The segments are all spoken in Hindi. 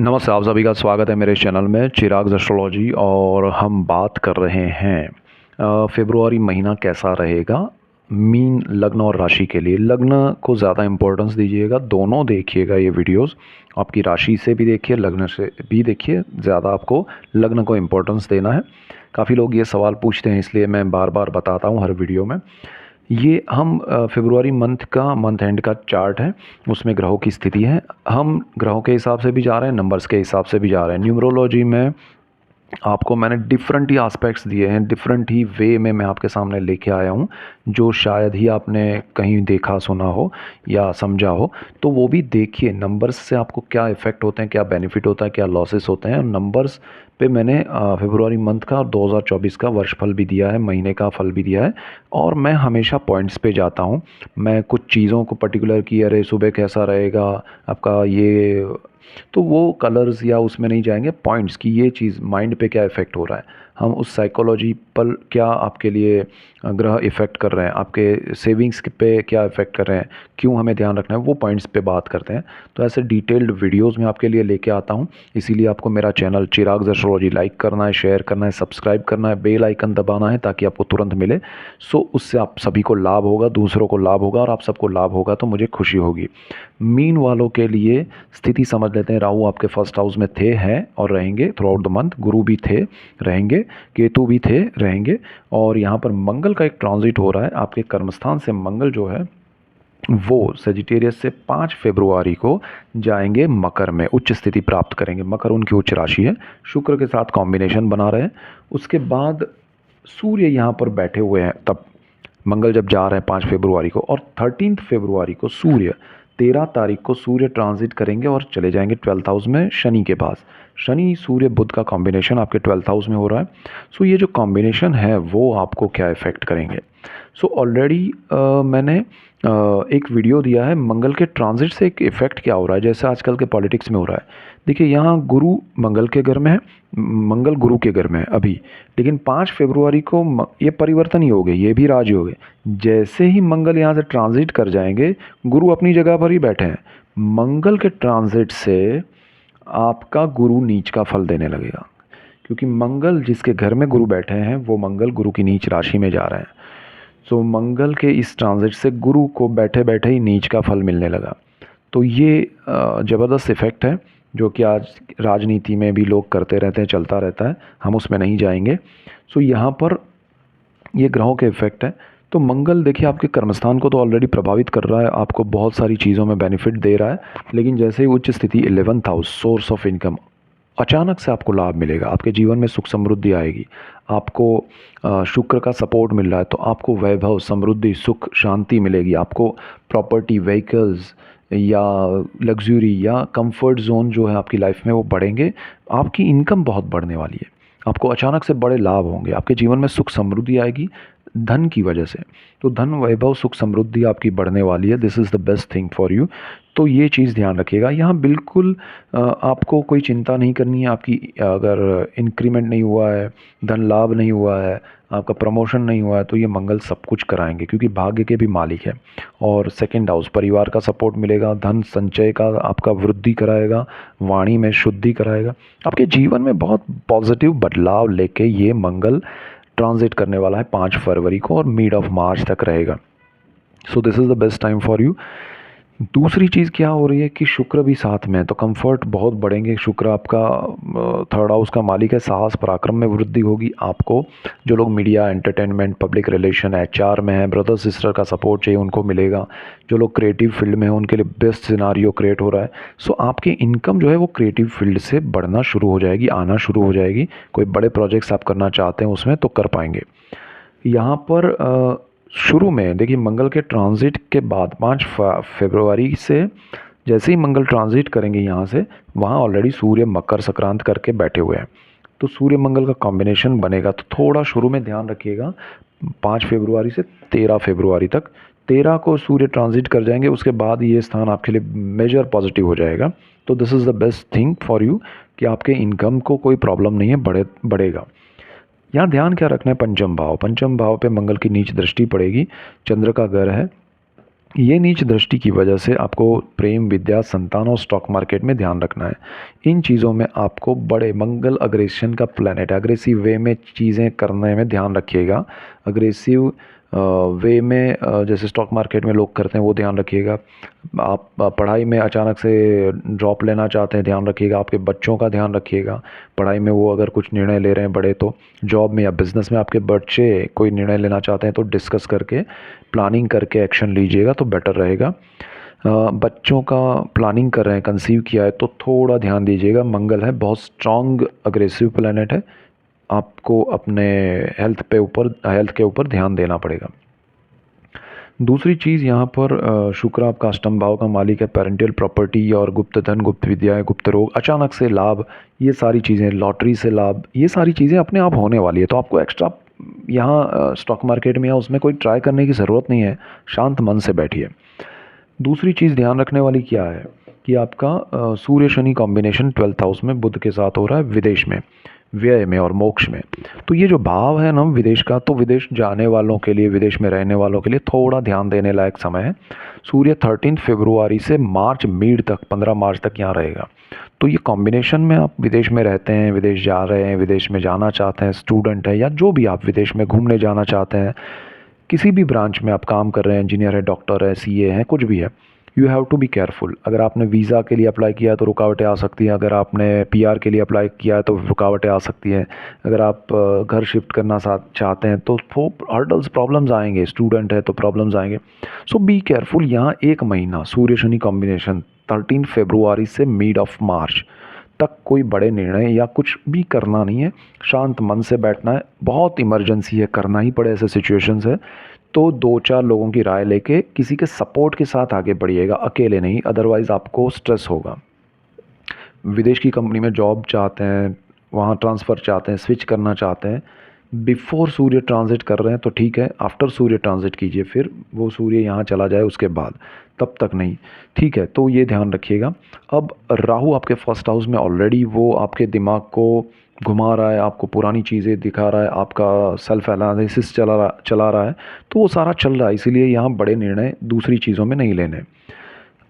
नमस्ते, आप सभी का स्वागत है मेरे चैनल में चिराग एस्ट्रोलॉजी। और हम बात कर रहे हैं फेब्रुआरी महीना कैसा रहेगा मीन लग्न और राशि के लिए। लग्न को ज़्यादा इम्पोर्टेंस दीजिएगा, दोनों देखिएगा ये वीडियोस। आपकी राशि से भी देखिए, लग्न से भी देखिए, ज़्यादा आपको लग्न को इम्पोर्टेंस देना है। काफ़ी लोग ये सवाल पूछते हैं, इसलिए मैं बार बार बताता हूँ हर वीडियो में। ये हम फेब्रुआरी मंथ एंड का चार्ट है, उसमें ग्रहों की स्थिति है। हम ग्रहों के हिसाब से भी जा रहे हैं, नंबर्स के हिसाब से भी जा रहे हैं। न्यूमरोलॉजी में आपको मैंने डिफरेंट ही एस्पेक्ट्स दिए हैं, डिफरेंट ही वे में मैं आपके सामने लेके आया हूँ, जो शायद ही आपने कहीं देखा सुना हो या समझा हो। तो वो भी देखिए, नंबर्स से आपको क्या इफ़ेक्ट होते हैं, क्या बेनिफिट होता है, क्या लॉसेस होते हैं। नंबर्स पे मैंने फेब्रुआरी मंथ का और 2024 का वर्षफल भी दिया है, महीने का फल भी दिया है। और मैं हमेशा पॉइंट्स पे जाता हूँ। मैं कुछ चीज़ों को पर्टिकुलर की, अरे सुबह कैसा रहेगा आपका ये, तो वो कलर्स या उसमें नहीं जाएंगे, पॉइंट्स की ये चीज़ माइंड पे क्या इफ़ेक्ट हो रहा है, हम उस साइकोलॉजी पर क्या आपके लिए ग्रह इफ़ेक्ट कर रहे हैं, आपके सेविंग्स पे क्या इफ़ेक्ट कर रहे हैं, क्यों हमें ध्यान रखना है, वो पॉइंट्स पे बात करते हैं। तो ऐसे डिटेल्ड वीडियोस मैं आपके लिए लेके आता हूँ। इसीलिए आपको मेरा चैनल चिराग एस्ट्रोलॉजी लाइक करना है, शेयर करना है, सब्सक्राइब करना है, बेल आइकन दबाना है, ताकि आपको तुरंत मिले। सो उससे आप सभी को लाभ होगा, दूसरों को लाभ होगा, और आप सबको लाभ होगा तो मुझे खुशी होगी। मीन वालों के लिए स्थिति समझ लेते हैं। राहु आपके फर्स्ट हाउस में थे, हैं और रहेंगे थ्रू आउट द मंथ। गुरु भी थे, रहेंगे। केतु भी थे, रहेंगे। और यहाँ पर मंगल का एक ट्रांजिट हो रहा है। आपके कर्मस्थान से मंगल जो है वो सेजिटेरियस से 5 फरवरी को जाएंगे मकर में, उच्च स्थिति प्राप्त करेंगे। मकर उनकी उच्च राशि है, शुक्र के साथ कॉम्बिनेशन बना रहे हैं। उसके बाद सूर्य यहाँ पर बैठे हुए हैं, तब मंगल जब जा रहे हैं 5 फरवरी को, और 13 फरवरी को सूर्य, 13 तारीख को सूर्य ट्रांजिट करेंगे और चले जाएंगे 12th हाउस में शनि के पास। शनि सूर्य बुध का कॉम्बिनेशन आपके 12th हाउस में हो रहा है। सो ये जो कॉम्बिनेशन है वो आपको क्या इफ़ेक्ट करेंगे। सो ऑलरेडी मैंने एक वीडियो दिया है, मंगल के ट्रांजिट से एक इफ़ेक्ट क्या हो रहा है, जैसे आजकल के पॉलिटिक्स में हो रहा है। देखिए, यहाँ गुरु मंगल के घर में है, मंगल गुरु के घर में है अभी, लेकिन 5 फरवरी को ये परिवर्तन ही हो गए, ये भी राज हो गए। जैसे ही मंगल यहाँ से ट्रांजिट कर जाएंगे, गुरु अपनी जगह पर ही बैठे हैं, मंगल के ट्रांजिट से आपका गुरु नीच का फल देने लगेगा। क्योंकि मंगल जिसके घर में गुरु बैठे हैं, वो मंगल गुरु की नीच राशि में जा रहे हैं। सो मंगल के इस ट्रांजिट से गुरु को बैठे बैठे ही नीच का फल मिलने लगा। तो ये ज़बरदस्त इफ़ेक्ट है, जो कि आज राजनीति में भी लोग करते रहते हैं, चलता रहता है, हम उसमें नहीं जाएंगे। सो यहाँ पर ये ग्रहों के इफ़ेक्ट है। तो मंगल देखिए आपके कर्मस्थान को तो ऑलरेडी प्रभावित कर रहा है, आपको बहुत सारी चीज़ों में बेनिफिट दे रहा है। लेकिन जैसे ही उच्च स्थिति 11th house, source of income, अचानक से आपको लाभ मिलेगा, आपके जीवन में सुख समृद्धि आएगी। आपको शुक्र का सपोर्ट मिल रहा है, तो आपको वैभव, समृद्धि, सुख, शांति मिलेगी। आपको प्रॉपर्टी, व्हीकल्स या लग्जरी या कंफर्ट जोन जो है आपकी लाइफ में, वो बढ़ेंगे। आपकी इनकम बहुत बढ़ने वाली है, आपको अचानक से बड़े लाभ होंगे, आपके जीवन में सुख समृद्धि आएगी धन की वजह से। तो धन, वैभव, सुख समृद्धि आपकी बढ़ने वाली है। This is the best thing for you. तो ये चीज़ ध्यान रखिएगा। यहाँ बिल्कुल आपको कोई चिंता नहीं करनी है। आपकी अगर इंक्रीमेंट नहीं हुआ है, धन लाभ नहीं हुआ है, आपका प्रमोशन नहीं हुआ है, तो ये मंगल सब कुछ कराएंगे, क्योंकि भाग्य के भी मालिक है। और सेकंड हाउस, परिवार का सपोर्ट मिलेगा, धन संचय का आपका वृद्धि कराएगा, वाणी में शुद्धि कराएगा। आपके जीवन में बहुत पॉजिटिव बदलाव लेके ये मंगल ट्रांजिट करने वाला है 5 फरवरी को, और मिड ऑफ मार्च तक रहेगा। So this is the best time for you. दूसरी चीज़ क्या हो रही है कि शुक्र भी साथ में है, तो कंफर्ट बहुत बढ़ेंगे। शुक्र आपका थर्ड हाउस का मालिक है, साहस पराक्रम में वृद्धि होगी आपको। जो लोग media, entertainment, public relation, HR में हैं, ब्रदर सिस्टर का सपोर्ट चाहिए, उनको मिलेगा। जो लोग क्रिएटिव फील्ड में हैं, उनके लिए बेस्ट सिनारियो क्रिएट हो रहा है। सो आपकी इनकम जो है वो क्रिएटिव फील्ड से बढ़ना शुरू हो जाएगी, आना शुरू हो जाएगी। कोई बड़े प्रोजेक्ट्स आप करना चाहते हैं उसमें, तो कर पाएंगे। यहाँ पर शुरू में देखिए, मंगल के ट्रांजिट के बाद 5 फरवरी से जैसे ही मंगल ट्रांजिट करेंगे यहाँ से, वहाँ ऑलरेडी सूर्य मकर संक्रांत करके बैठे हुए हैं। तो सूर्य मंगल का कॉम्बिनेशन बनेगा, तो थोड़ा शुरू में ध्यान रखिएगा। 5 फरवरी से 13 फरवरी तक, 13 को सूर्य ट्रांजिट कर जाएंगे, उसके बाद ये स्थान आपके लिए मेजर पॉजिटिव हो जाएगा। तो this is the best thing for you, कि आपके इनकम को कोई प्रॉब्लम नहीं है, बढ़ेगा। यहाँ ध्यान क्या रखना है, पंचम भाव, पंचम भाव पे मंगल की नीच दृष्टि पड़ेगी, चंद्र का घर है। ये नीच दृष्टि की वजह से आपको प्रेम, विद्या, संतान और स्टॉक मार्केट में ध्यान रखना है। इन चीज़ों में आपको बड़े मंगल अग्रेशन का प्लैनेट है, अग्रेसिव वे में चीज़ें करने में ध्यान रखिएगा। अग्रेसिव वे में जैसे स्टॉक मार्केट में लोग करते हैं वो ध्यान रखिएगा। आप पढ़ाई में अचानक से ड्रॉप लेना चाहते हैं, ध्यान रखिएगा। आपके बच्चों का ध्यान रखिएगा, पढ़ाई में वो अगर कुछ निर्णय ले रहे हैं बड़े, तो जॉब में या बिज़नेस में आपके बच्चे कोई निर्णय लेना चाहते हैं तो डिस्कस करके, प्लानिंग करके एक्शन लीजिएगा तो बेटर रहेगा। बच्चों का प्लानिंग कर रहे हैं, कंसीव किया है, तो थोड़ा ध्यान दीजिएगा। मंगल है, बहुत स्ट्रॉन्ग अग्रेसिव प्लैनेट है, आपको अपने हेल्थ के ऊपर ध्यान देना पड़ेगा। दूसरी चीज़ यहाँ पर शुक्र आपका अष्टम भाव का मालिक है। पेरेंटियल प्रॉपर्टी और गुप्त धन, गुप्त विद्याएँ, गुप्त रोग, अचानक से लाभ, ये सारी चीज़ें, लॉटरी से लाभ, ये सारी चीज़ें अपने आप होने वाली है। तो आपको एक्स्ट्रा यहाँ स्टॉक मार्केट में या उसमें कोई ट्राई करने की ज़रूरत नहीं है, शांत मन से बैठिए। दूसरी चीज़ ध्यान रखने वाली क्या है कि आपका सूर्य शनि कॉम्बिनेशन 12th हाउस में बुध के साथ हो रहा है, विदेश में, व्यय में और मोक्ष में। तो ये जो भाव है ना विदेश का, तो विदेश जाने वालों के लिए, विदेश में रहने वालों के लिए थोड़ा ध्यान देने लायक समय है। सूर्य 13 फरवरी से मार्च मिड तक, 15 मार्च तक यहाँ रहेगा। तो ये कॉम्बिनेशन में आप विदेश में रहते हैं, विदेश जा रहे हैं, विदेश में जाना चाहते हैं, स्टूडेंट है या जो भी आप विदेश में घूमने जाना चाहते हैं, किसी भी ब्रांच में आप काम कर रहे हैं, इंजीनियर है, डॉक्टर है, सीए हैं, कुछ भी है, you have to be careful. अगर आपने वीज़ा के लिए अप्लाई किया है तो रुकावटें आ सकती हैं। अगर आपने पीआर के लिए अप्लाई किया है तो रुकावटें आ सकती हैं। अगर आप घर शिफ्ट करना चाहते हैं तो वो हर्डल्स, प्रॉब्लम्स आएंगे। स्टूडेंट है तो प्रॉब्लम्स आएंगे। सो बी केयरफुल। यहाँ एक महीना सूर्य शनि कॉम्बिनेशन 13 फरवरी से मिड ऑफ मार्च तक कोई बड़े निर्णय या कुछ भी करना नहीं है, शांत मन से बैठना है। बहुत इमरजेंसी है, करना ही पड़े ऐसे सिचुएशंस है तो 2-4 लोगों की राय लेके किसी के सपोर्ट के साथ आगे बढ़िएगा, अकेले नहीं, अदरवाइज़ आपको स्ट्रेस होगा। विदेश की कंपनी में जॉब चाहते हैं, वहाँ ट्रांसफ़र चाहते हैं, स्विच करना चाहते हैं, बिफ़ोर सूर्य ट्रांजिट कर रहे हैं तो ठीक है, आफ्टर सूर्य ट्रांजिट कीजिए, फिर वो सूर्य यहाँ चला जाए उसके बाद, तब तक नहीं, ठीक है? तो ये ध्यान रखिएगा। अब राहु आपके फर्स्ट हाउस में ऑलरेडी वो आपके दिमाग को घुमा रहा है, आपको पुरानी चीज़ें दिखा रहा है, आपका सेल्फ एनालिसिस चला रहा है, तो वो सारा चल रहा है, इसीलिए यहाँ बड़े निर्णय दूसरी चीज़ों में नहीं लेने।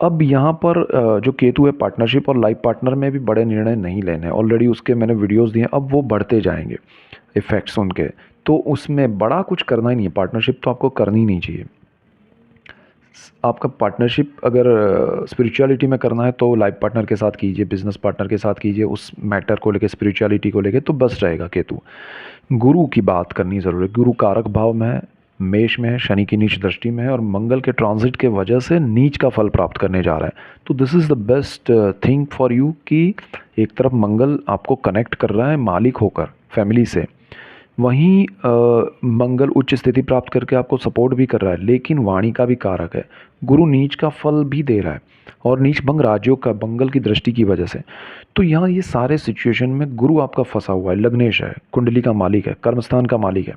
अब यहाँ पर जो केतु है, पार्टनरशिप और लाइफ पार्टनर में भी बड़े निर्णय नहीं लेने, ऑलरेडी उसके मैंने वीडियोस दिए, अब वो बढ़ते जाएंगे इफ़ेक्ट्स उनके, तो उसमें बड़ा कुछ करना ही नहीं है। पार्टनरशिप तो आपको करनी ही नहीं चाहिए। आपका पार्टनरशिप अगर स्पिरिचुअलिटी में करना है तो लाइफ पार्टनर के साथ कीजिए, बिजनेस पार्टनर के साथ कीजिए, उस मैटर को लेके, स्पिरिचुअलिटी को लेके तो बस रहेगा केतु। गुरु की बात करनी ज़रूरी है। गुरु कारक भाव में है, मेष में है, शनि की नीच दृष्टि में है और मंगल के ट्रांजिट के वजह से नीच का फल प्राप्त करने जा रहा है। तो this is the best thing for you कि एक तरफ मंगल आपको कनेक्ट कर रहा है मालिक होकर फैमिली से, वहीं मंगल उच्च स्थिति प्राप्त करके आपको सपोर्ट भी कर रहा है, लेकिन वाणी का भी कारक है। गुरु नीच का फल भी दे रहा है और नीच भंग राजयोग का, मंगल की दृष्टि की वजह से। तो यहाँ ये सारे सिचुएशन में गुरु आपका फंसा हुआ है, लग्नेश है, कुंडली का मालिक है, कर्मस्थान का मालिक है।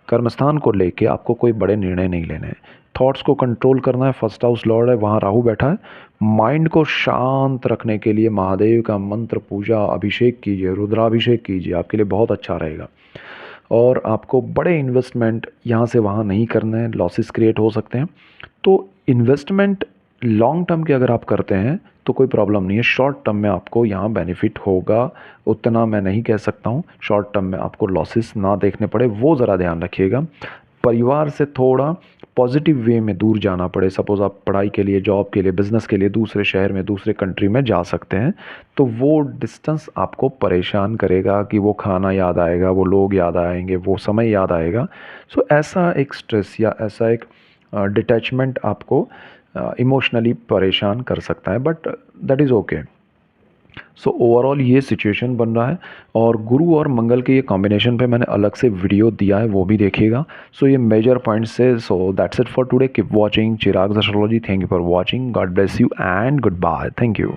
कर्मस्थान को लेके आपको कोई बड़े निर्णय नहीं लेने हैं। थॉट्स को कंट्रोल करना है, फर्स्ट हाउस लॉर्ड है, वहाँ राहु बैठा है। माइंड को शांत रखने के लिए महादेव का मंत्र, पूजा, अभिषेक कीजिए, रुद्राभिषेक कीजिए, आपके लिए बहुत अच्छा रहेगा। और आपको बड़े इन्वेस्टमेंट यहाँ से वहाँ नहीं करने हैं, लॉसेस क्रिएट हो सकते हैं। तो इन्वेस्टमेंट लॉन्ग टर्म के अगर आप करते हैं तो कोई प्रॉब्लम नहीं है, शॉर्ट टर्म में आपको यहाँ बेनिफिट होगा, उतना मैं नहीं कह सकता हूँ। शॉर्ट टर्म में आपको लॉसेस ना देखने पड़े, वो ज़रा ध्यान रखिएगा। परिवार से थोड़ा पॉजिटिव वे में दूर जाना पड़े, सपोज़ आप पढ़ाई के लिए, जॉब के लिए, बिज़नेस के लिए दूसरे शहर में, दूसरे कंट्री में जा सकते हैं, तो वो डिस्टेंस आपको परेशान करेगा कि वो खाना याद आएगा, वो लोग याद आएंगे, वो समय याद आएगा। सो ऐसा एक स्ट्रेस या ऐसा एक डिटैचमेंट आपको इमोशनली परेशान कर सकता है, but that is okay. So overall ये सिचुएशन बन रहा है और गुरु और मंगल के ये कॉम्बिनेशन पे मैंने अलग से वीडियो दिया है, वो भी देखिएगा। सो ये मेजर पॉइंट्स है। So that's it for today. Keep watching Chirag astrology. Thank you for watching. God bless you and goodbye. Thank you.